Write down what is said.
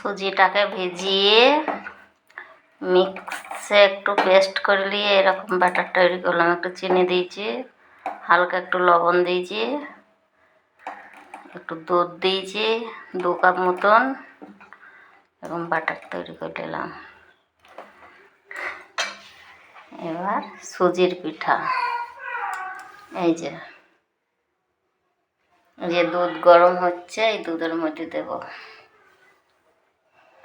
সুজিটাকে ভিজিয়ে মিক্সে একটু পেস্ট করে নিয়ে এরকম ব্যাটার তৈরি করলাম। একটু চিনি দিয়েছি, হালকা একটু লবণ দিয়েছি, একটু দুধ দিয়েছি 2 কাপ মতন, এবং ব্যাটার তৈরি করে নিলাম। এবার সুজির পিঠা, এই যে দুধ গরম হচ্ছে, এই দুধের মধ্যে দেব।